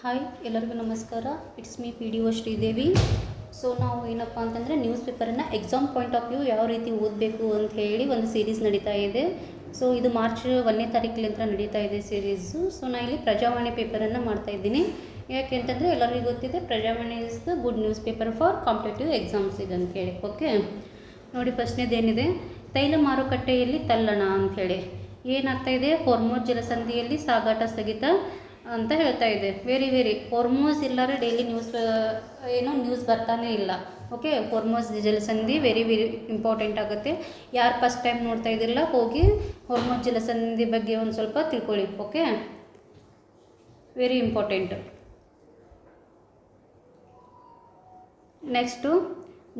Hi ಎಲ್ಲರಿಗೂ ನಮಸ್ಕಾರ. It's me P D O Sridevi. So ನಾವು ಏನಪ್ಪ ಅಂತಂದರೆ ನ್ಯೂಸ್ ಪೇಪರನ್ನು ಎಕ್ಸಾಮ್ ಪಾಯಿಂಟ್ ಆಫ್ ವ್ಯೂ ಯಾವ ರೀತಿ ಓದಬೇಕು ಅಂತ ಹೇಳಿ ಒಂದು ಸೀರೀಸ್ ನಡೀತಾ ಇದೆ. ಸೊ ಇದು ಮಾರ್ಚ್ 1ನೇ ತಾರೀಕಿನಿಂದ ನಡೀತಾ ಇದೆ ಸೀರೀಸು. ಸೊ ನಾನು ಇಲ್ಲಿ ಪ್ರಜಾವಾಣಿ ಪೇಪರನ್ನು ಮಾಡ್ತಾಯಿದ್ದೀನಿ. ಯಾಕೆ ಅಂತಂದರೆ ಎಲ್ಲರಿಗೂ ಗೊತ್ತಿದೆ, Prajavani is the good news paper for competitive exams ಇದೆ ಅಂತ ಹೇಳಿ. ಓಕೆ ನೋಡಿ, ಫಸ್ಟ್ನೇದೇನಿದೆ, ತೈಲ ಮಾರುಕಟ್ಟೆಯಲ್ಲಿ ತಲ್ಲಣ ಅಂಥೇಳಿ ಏನಾಗ್ತಾಯಿದೆ, ಹೊರ್ಮುಜ್ ಜಲಸಂಧಿಯಲ್ಲಿ ಸಾಗಾಟ ಸ್ಥಗಿತ ಅಂತ ಹೇಳ್ತಾ ಇದೆ. ವೆರಿ ಹೊರ್ಮುಜ್ ಇಲ್ಲರೆ ಡೈಲಿ ನ್ಯೂಸ್ ಬರ್ತಾನೆ ಇಲ್ಲ. ಓಕೆ, ಹೊರ್ಮುಜ್ ಜಲಸಂಧಿ ವೆರಿ ಇಂಪಾರ್ಟೆಂಟ್ ಆಗುತ್ತೆ. ಯಾರು ಫಸ್ಟ್ ಟೈಮ್ ನೋಡ್ತಾ ಇದ್ದಿರಲ್ಲ, ಹೋಗಿ ಹೊರ್ಮುಜ್ ಜಲಸಂಧಿ ಬಗ್ಗೆ ಒಂದು ಸ್ವಲ್ಪ ತಿಳ್ಕೊಳ್ಳಿ. Okay, very important. Next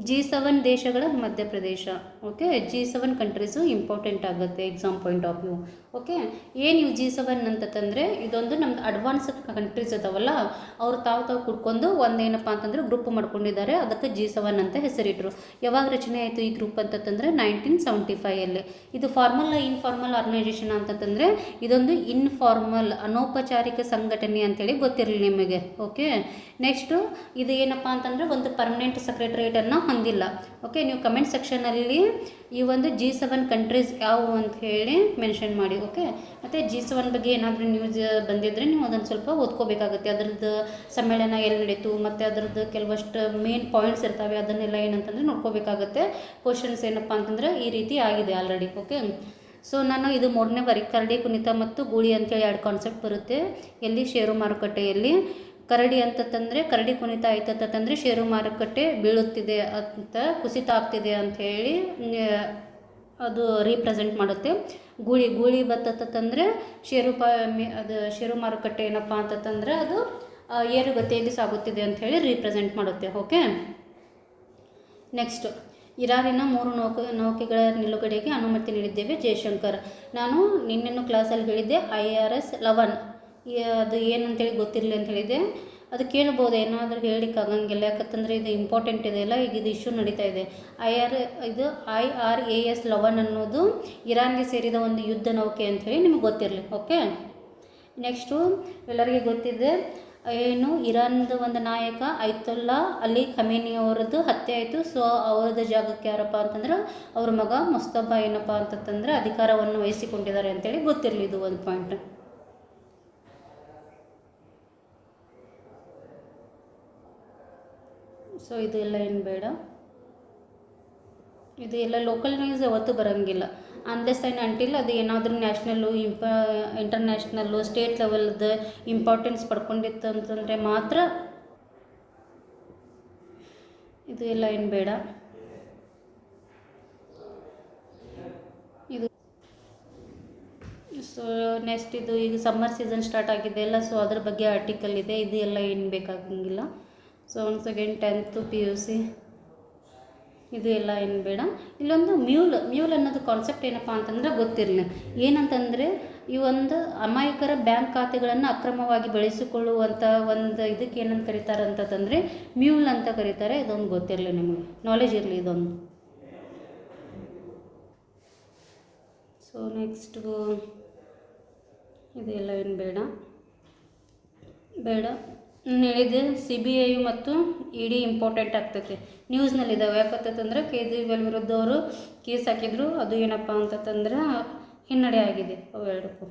G7 ದೇಶಗಳ ಮಧ್ಯಪ್ರದೇಶ. ಓಕೆ, G7 ಕಂಟ್ರೀಸು ಇಂಪಾರ್ಟೆಂಟ್ ಆಗುತ್ತೆ exam point of view. Okay, ಏನು ಇವು G7 ಅಂತಂದರೆ ಇದೊಂದು ನಮ್ದು ಅಡ್ವಾನ್ಸ್ ಕಂಟ್ರೀಸ್ ಇದಾವಲ್ಲ, ಅವರು ತಾವು ಕುಡ್ಕೊಂಡು ಒಂದೇನಪ್ಪ ಅಂತಂದರೆ ಗ್ರೂಪ್ ಮಾಡ್ಕೊಂಡಿದ್ದಾರೆ. ಅದಕ್ಕೆ G7 ಅಂತ ಹೆಸರಿಟ್ಟರು. ಯಾವಾಗ ರಚನೆ ಆಯಿತು ಈ ಗ್ರೂಪ್ ಅಂತಂದರೆ 1975 ಇದು ಫಾರ್ಮಲ್ ಇನ್ಫಾರ್ಮಲ್ ಆರ್ಗನೈಜೇಷನ್ ಅಂತಂದರೆ ಇದೊಂದು ಇನ್ಫಾರ್ಮಲ್ ಅನೌಪಚಾರಿಕ ಸಂಘಟನೆ ಅಂತೇಳಿ ಗೊತ್ತಿರಲಿ ನಿಮಗೆ. ಓಕೆ, ನೆಕ್ಸ್ಟು ಇದು ಏನಪ್ಪ ಅಂತಂದರೆ ಒಂದು ಪರ್ಮನೆಂಟ್ ಸೆಕ್ರೆಟರಿಯೇಟನ್ನು ಹೊಂದಿಲ್ಲ. ಓಕೆ, ನೀವು ಕಮೆಂಟ್ ಸೆಕ್ಷನಲ್ಲಿ ಈ ಒಂದು G7 ಕಂಟ್ರೀಸ್ ಯಾವುವು ಅಂತ ಹೇಳಿ ಮೆನ್ಷನ್ ಮಾಡಿ. ಓಕೆ, ಮತ್ತು G7 ಬಗ್ಗೆ ಏನಾದರೂ ನ್ಯೂಸ್ ಬಂದಿದ್ದರೆ ನೀವು ಅದನ್ನು ಸ್ವಲ್ಪ ಓದ್ಕೋಬೇಕಾಗುತ್ತೆ. ಅದರದ್ದು ಸಮ್ಮೇಳನ ಎಲ್ಲಿ ನಡೀತು ಮತ್ತು ಅದರದ್ದು ಕೆಲವಷ್ಟು ಮೇನ್ ಪಾಯಿಂಟ್ಸ್ ಇರ್ತವೆ, ಅದನ್ನೆಲ್ಲ ಏನಂತಂದರೆ ನೋಡ್ಕೋಬೇಕಾಗುತ್ತೆ. ಕ್ವಶನ್ಸ್ ಏನಪ್ಪ ಅಂತಂದರೆ ಈ ರೀತಿ ಆಗಿದೆ ಆಲ್ರೆಡಿ. ಓಕೆ, ಸೊ ನಾನು ಇದು 3ನೇ ಬಾರಿ ಕರಡಿ ಕುಣಿತ ಮತ್ತು ಗೂಳಿ ಅಂತೇಳಿ 2 ಕಾನ್ಸೆಪ್ಟ್ ಬರುತ್ತೆ. ಎಲ್ಲಿ ಷೇರು ಮಾರುಕಟ್ಟೆಯಲ್ಲಿ ಕರಡಿ ಅಂತಂದರೆ ಕರಡಿ ಕುಣಿತ ಆಯ್ತಂತಂದರೆ ಷೇರು ಮಾರುಕಟ್ಟೆ ಬೀಳುತ್ತಿದೆ ಅಂತ, ಕುಸಿತ ಆಗ್ತಿದೆ ಅಂಥೇಳಿ ಅದು ರೀಪ್ರೆಸೆಂಟ್ ಮಾಡುತ್ತೆ. ಗೂಳಿ ಬರ್ತಂದರೆ ಅದು ಷೇರು ಮಾರುಕಟ್ಟೆ ಏನಪ್ಪ ಅಂತಂದರೆ ಅದು ಏರುಗತಿಯಲ್ಲಿ ಸಾಗುತ್ತಿದೆ ಅಂಥೇಳಿ ರೀಪ್ರೆಸೆಂಟ್ ಮಾಡುತ್ತೆ. ಓಕೆ, ನೆಕ್ಸ್ಟ್ ಇರಾನಿನ 3 ನೌಕೆಗಳ ನಿಲುಗಡೆಗೆ ಅನುಮತಿ ನೀಡಿದ್ದೇವೆ ಜಯಶಂಕರ್. ನಾನು ನಿನ್ನೆನೂ ಕ್ಲಾಸಲ್ಲಿ ಹೇಳಿದ್ದೆ IRS 11 ಅದು ಏನಂತೇಳಿ ಗೊತ್ತಿರಲಿ ಅಂತ ಹೇಳಿದೆ. ಅದು ಕೇಳ್ಬೋದು, ಏನಾದರೂ ಹೇಳಿಕ್ಕಾಗಂಗಿಲ್ಲ, ಯಾಕಂತಂದರೆ ಇದು ಇಂಪಾರ್ಟೆಂಟ್ ಇದೆಯಲ್ಲ. ಈಗ ಇದು ಇಶ್ಯೂ ನಡೀತಾ ಇದೆ. IRAS 11 ಅನ್ನೋದು ಇರಾನ್ಗೆ ಸೇರಿದ ಒಂದು ಯುದ್ಧ ನೌಕೆ ಅಂಥೇಳಿ ನಿಮಗೆ ಗೊತ್ತಿರಲಿ. ಓಕೆ, ನೆಕ್ಸ್ಟು ಎಲ್ಲರಿಗೆ ಗೊತ್ತಿದೆ, ಏನು ಇರಾನ್ದು ಒಂದು ನಾಯಕ ಐತುಲ್ಲಾ ಅಲಿ ಖಮೇನಿ ಅವ್ರದ್ದು ಹತ್ಯೆ ಆಯಿತು. ಸೊ ಅವ್ರದ್ದು ಜಾಗಕ್ಕೆ ಯಾರಪ್ಪ ಅಂತಂದ್ರೆ ಅವ್ರ ಮಗ ಮುಸ್ತಫಾ ಏನಪ್ಪ ಅಂತಂದರೆ ಅಧಿಕಾರವನ್ನು ವಹಿಸಿಕೊಂಡಿದ್ದಾರೆ ಅಂತೇಳಿ ಗೊತ್ತಿರಲಿ. ಇದು ಒಂದು ಪಾಯಿಂಟ್. ಸೊ ಇದು ಎಲ್ಲ ಏನು ಬೇಡ, ಇದು ಎಲ್ಲ ಲೋಕಲ್ ನ್ಯೂಸ್ ಯಾವತ್ತೂ ಬರೋಂಗಿಲ್ಲ ಅನ್ಲೆಸ್ ಆ್ಯಂಡ್ ಅಂಟಿಲ್ ಅದು ಏನಾದರೂ ನ್ಯಾಷನಲ್ಲು ಇಂಟರ್ನ್ಯಾಷನಲ್ಲು ಸ್ಟೇಟ್ ಲೆವೆಲ್ದು ಇಂಪಾರ್ಟೆನ್ಸ್ ಪಡ್ಕೊಂಡಿತ್ತು ಅಂತಂದರೆ ಮಾತ್ರ. ಇದು ಎಲ್ಲ ಏನು ಬೇಡ. ಇದು ಸೊ ನೆಕ್ಸ್ಟ್ ಇದು ಈಗ ಸಮ್ಮರ್ ಸೀಸನ್ ಸ್ಟಾರ್ಟ್ ಆಗಿದೆ ಅಲ್ಲ, ಸೊ ಅದ್ರ ಬಗ್ಗೆ ಆರ್ಟಿಕಲ್ ಇದೆ. ಇದು ಎಲ್ಲ ಏನು ಬೇಕಾಗಂಗಿಲ್ಲ. So once again 10th PUC ಇದು ಎಲ್ಲ ಏನು ಬೇಡ. ಇಲ್ಲೊಂದು ಮ್ಯೂಲ್ ಅನ್ನೋದು ಕಾನ್ಸೆಪ್ಟ್ ಏನಪ್ಪ ಅಂತಂದರೆ ಗೊತ್ತಿರಲಿ. ಏನಂತಂದರೆ ಈ ಒಂದು ಅಮಾಯಕರ ಬ್ಯಾಂಕ್ ಖಾತೆಗಳನ್ನು ಅಕ್ರಮವಾಗಿ ಬಳಸಿಕೊಳ್ಳುವಂಥ ಒಂದು ಇದಕ್ಕೆ ಏನಂತ ಕರೀತಾರೆ ಅಂತಂದರೆ ಮ್ಯೂಲ್ ಅಂತ ಕರೀತಾರೆ. ಇದೊಂದು ಗೊತ್ತಿರಲಿ, ನಿಮಗೆ ನಾಲೆಜ್ ಇರಲಿ ಇದೊಂದು. ಸೊ ನೆಕ್ಸ್ಟು ಇದೆಲ್ಲ ಏನು ಬೇಡ. ನಾನು ಹೇಳಿದೆ CBI ಮತ್ತು ED ಇಂಪಾರ್ಟೆಂಟ್ ಆಗ್ತೈತೆ, ನ್ಯೂಸ್ನಲ್ಲಿದ್ದಾವೆ. ಯಾಕಂತಂದರೆ ಕೇಜ್ರಿವಾಲ್ ವಿರುದ್ಧ ಅವರು ಕೇಸ್ ಹಾಕಿದ್ರು. ಅದು ಏನಪ್ಪ ಅಂತಂದ್ರೆ ಹಿನ್ನಡೆ ಆಗಿದೆ ಅವೆರಡಕ್ಕೂ.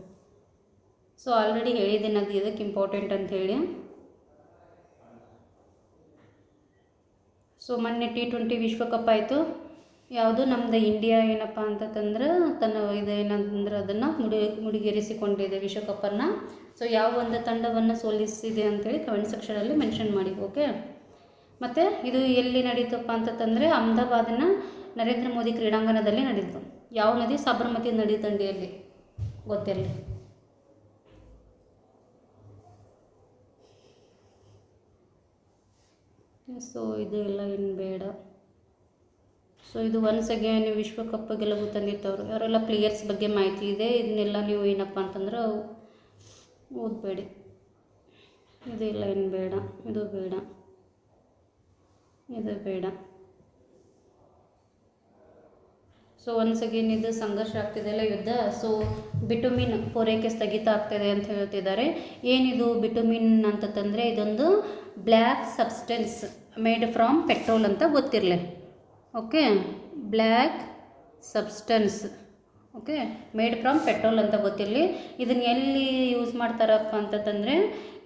ಸೊ ಆಲ್ರೆಡಿ ಹೇಳಿದ್ದೀನಿ ಅದು ಇದಕ್ಕೆ ಇಂಪಾರ್ಟೆಂಟ್ ಅಂಥೇಳಿ. ಸೊ ಮೊನ್ನೆ T20 ವಿಶ್ವಕಪ್ ಆಯಿತು. ಯಾವುದು ನಮ್ಮದು ಇಂಡಿಯಾ ಏನಪ್ಪ ಅಂತಂದ್ರೆ ತನ್ನ ಇದು ಏನಂತಂದ್ರೆ ಅದನ್ನು ಮುಡಿಗೇರಿಸಿಕೊಂಡಿದೆ ವಿಶ್ವಕಪ್ಪನ್ನು. ಸೊ ಯಾವ ಒಂದು ತಂಡವನ್ನು ಸೋಲಿಸಿದೆ ಅಂಥೇಳಿ ಕಮೆಂಟ್ ಸೆಕ್ಷನಲ್ಲಿ ಮೆನ್ಷನ್ ಮಾಡಿ. ಓಕೆ, ಮತ್ತು ಇದು ಎಲ್ಲಿ ನಡೀತಪ್ಪ ಅಂತಂದರೆ ಅಹಮದಾಬಾದಿನ ನರೇಂದ್ರ ಮೋದಿ ಕ್ರೀಡಾಂಗಣದಲ್ಲಿ ನಡೀತು. ಯಾವ ನದಿ? ಸಾಬರಮತಿ ನದಿ ದಂಡೆಯಲ್ಲಿ, ಗೊತ್ತಿರಲಿ. ಸೊ ಇದು ಎಲ್ಲ ಏನು ಬೇಡ. ಸೊ ಇದು ಒನ್ಸ್ ಅಗೇನ್ ವಿಶ್ವಕಪ್ ಗೆಲುವು ತಂದಿತ್ತವರು ಅವರೆಲ್ಲ ಪ್ಲೇಯರ್ಸ್ ಬಗ್ಗೆ ಮಾಹಿತಿ ಇದೆ. ಇದನ್ನೆಲ್ಲ ನೀವು ಏನಪ್ಪ ಅಂತಂದ್ರೆ ಓದಬೇಡಿ. ಇದೆಲ್ಲ ಏನು ಬೇಡ, ಇದು ಬೇಡ, ಇದು ಬೇಡ. ಸೊ ಒನ್ಸ್ ಅಗೇನ್ ಇದು ಸಂಘರ್ಷ ಆಗ್ತಿದೆಯಲ್ಲ, ಯುದ್ಧ. ಸೊ ಬಿಟುಮಿನ್ ಪೂರೈಕೆ ಸ್ಥಗಿತ ಆಗ್ತಾಯಿದೆ ಅಂತ ಹೇಳ್ತಿದ್ದಾರೆ. ಏನಿದು ಬಿಟುಮಿನ್ ಅಂತಂದರೆ ಇದೊಂದು black substance made from petrol ಅಂತ ಗೊತ್ತಿರಲಿ. Okay, black substance, okay, made from petrol ಅಂತ ಗೊತ್ತಿರಲಿ. ಇದನ್ನು ಎಲ್ಲಿ ಯೂಸ್ ಮಾಡ್ತಾರಪ್ಪ ಅಂತಂದರೆ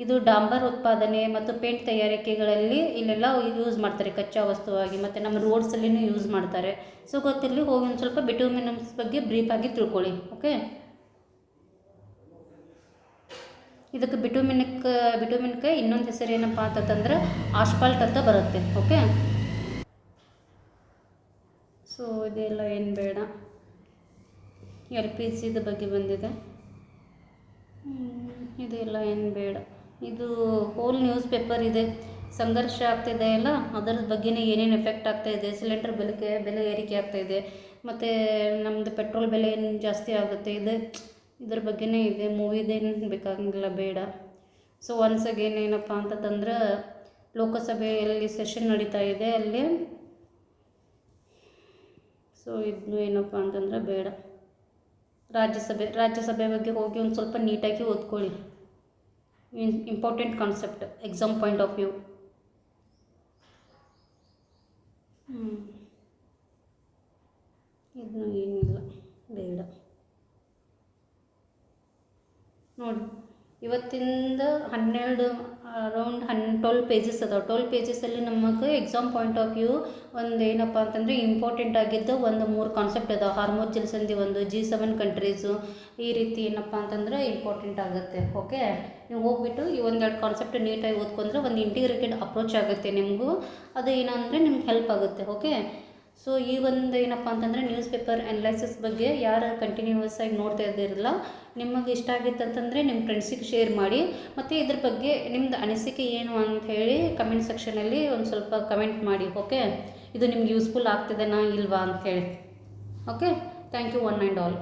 ಇದು ಡಾಂಬರ್ ಉತ್ಪಾದನೆ ಮತ್ತು ಪೇಂಟ್ ತಯಾರಿಕೆಗಳಲ್ಲಿ ಇಲ್ಲೆಲ್ಲ ಯೂಸ್ ಮಾಡ್ತಾರೆ ಕಚ್ಚಾ ವಸ್ತುವಾಗಿ, ಮತ್ತು ನಮ್ಮ ರೋಡ್ಸಲ್ಲಿನೂ ಯೂಸ್ ಮಾಡ್ತಾರೆ. ಸೊ ಗೊತ್ತಿರಲಿ, ಹೋಗಿ ಒಂದು ಸ್ವಲ್ಪ ಬಿಟುಮಿನಮ್ಸ್ ಬಗ್ಗೆ ಬ್ರೀಫಾಗಿ ತಿಳ್ಕೊಳ್ಳಿ. ಓಕೆ, ಇದಕ್ಕೆ ಬಿಟುಮಿನ್ಗೆ ಇನ್ನೊಂದು ಹೆಸರು ಏನಪ್ಪ ಅಂತಂದ್ರೆ ಆಸ್ಫಾಲ್ಟ್ ಅಂತ ಬರುತ್ತೆ. ಓಕೆ, ಸೊ ಇದೆಲ್ಲ ಏನು ಬೇಡ. LPGದ ಬಗ್ಗೆ ಬಂದಿದೆ, ಇದೆಲ್ಲ ಏನು ಬೇಡ. ಇದು ಹೋಲ್ ನ್ಯೂಸ್ ಪೇಪರ್ ಇದೆ, ಸಂಘರ್ಷ ಆಗ್ತಾಯಿದೆ ಅಲ್ಲ, ಅದರ ಬಗ್ಗೆನೇ ಏನೇನು ಎಫೆಕ್ಟ್ ಆಗ್ತಾಯಿದೆ, ಸಿಲಿಂಡರ್ ಬೆಲೆ ಏರಿಕೆ ಆಗ್ತಾಯಿದೆ, ಮತ್ತು ನಮ್ಮದು ಪೆಟ್ರೋಲ್ ಬೆಲೆ ಏನು ಜಾಸ್ತಿ ಆಗುತ್ತೆ, ಇದ್ರ ಬಗ್ಗೆನೇ ಇದೆ. ಮೂವಿದೇನು ಬೇಕಾಗಿಲ್ಲ, ಬೇಡ. ಸೊ ಒನ್ಸ್ ಅಗೇನ್ ಏನಪ್ಪ ಅಂತಂದ್ರೆ ಲೋಕಸಭೆಯಲ್ಲಿ ಸೆಷನ್ ನಡೀತಾ ಇದೆ ಅಲ್ಲಿ. ಸೊ ಇದು ಏನಪ್ಪ ಅಂತಂದ್ರೆ ಬೇಡ. ರಾಜ್ಯಸಭೆ ಬಗ್ಗೆ ಹೋಗಿ ಒಂದು ಸ್ವಲ್ಪ ನೀಟಾಗಿ ಓದ್ಕೊಳ್ಳಿ. Important concept exam point of view. ಇದನ್ನು ಏನಿಲ್ಲ, ಬೇಡ. ನೋಡಿ, ಇವತ್ತಿಂದ 12 ಪೇಜಸ್ ಅದಾವೆ. 12 ಪೇಜಸಲ್ಲಿ ನಮಗೆ ಎಕ್ಸಾಮ್ ಪಾಯಿಂಟ್ ಆಫ್ ವ್ಯೂ ಒಂದು ಏನಪ್ಪ ಅಂತಂದರೆ ಇಂಪಾರ್ಟೆಂಟ್ ಆಗಿದ್ದು ಒಂದು 3 ಕಾನ್ಸೆಪ್ಟ್ ಅದಾವೆ. ಹಾರ್ಮೋನ್ ಜಲಸಂಧಿ ಒಂದು, G7 ಕಂಟ್ರೀಸು, ಈ ರೀತಿ ಏನಪ್ಪ ಅಂತಂದರೆ ಇಂಪಾರ್ಟೆಂಟ್ ಆಗುತ್ತೆ. ಓಕೆ, ನೀವು ಹೋಗ್ಬಿಟ್ಟು ಈ 1-2 ಕಾನ್ಸೆಪ್ಟ್ ನೀಟಾಗಿ ಓದ್ಕೊಂಡ್ರೆ ಒಂದು ಇಂಟಿಗ್ರೇಟೆಡ್ ಅಪ್ರೋಚ್ ಆಗುತ್ತೆ ನಿಮಗೂ. ಅದು ಏನಂದರೆ ನಿಮ್ಗೆ ಹೆಲ್ಪ್ ಆಗುತ್ತೆ. ಓಕೆ, ಸೊ ಈ ಒಂದು ಏನಪ್ಪ ಅಂತಂದರೆ ನ್ಯೂಸ್ ಪೇಪರ್ ಅನಲೈಸಿಸ್ ಬಗ್ಗೆ ಯಾರು ಕಂಟಿನ್ಯೂಸ್ ಆಗಿ ನೋಡ್ತಾ ಇದ್ದಿರಲ್ಲ, ನಿಮಗೆ ಇಷ್ಟ ಆಗಿತ್ತು ಅಂತಂದರೆ ನಿಮ್ಮ ಫ್ರೆಂಡ್ಸಿಗೆ ಶೇರ್ ಮಾಡಿ. ಮತ್ತು ಇದ್ರ ಬಗ್ಗೆ ನಿಮ್ಮದು ಅನಿಸಿಕೆ ಏನು ಅಂತ ಹೇಳಿ ಕಮೆಂಟ್ ಸೆಕ್ಷನಲ್ಲಿ ಒಂದು ಸ್ವಲ್ಪ ಕಮೆಂಟ್ ಮಾಡಿ. ಓಕೆ, ಇದು ನಿಮ್ಗೆ ಯೂಸ್ಫುಲ್ ಆಗ್ತಿದೆನಾ ಇಲ್ವಾ ಅಂಥೇಳಿ. Okay, thank you one and all.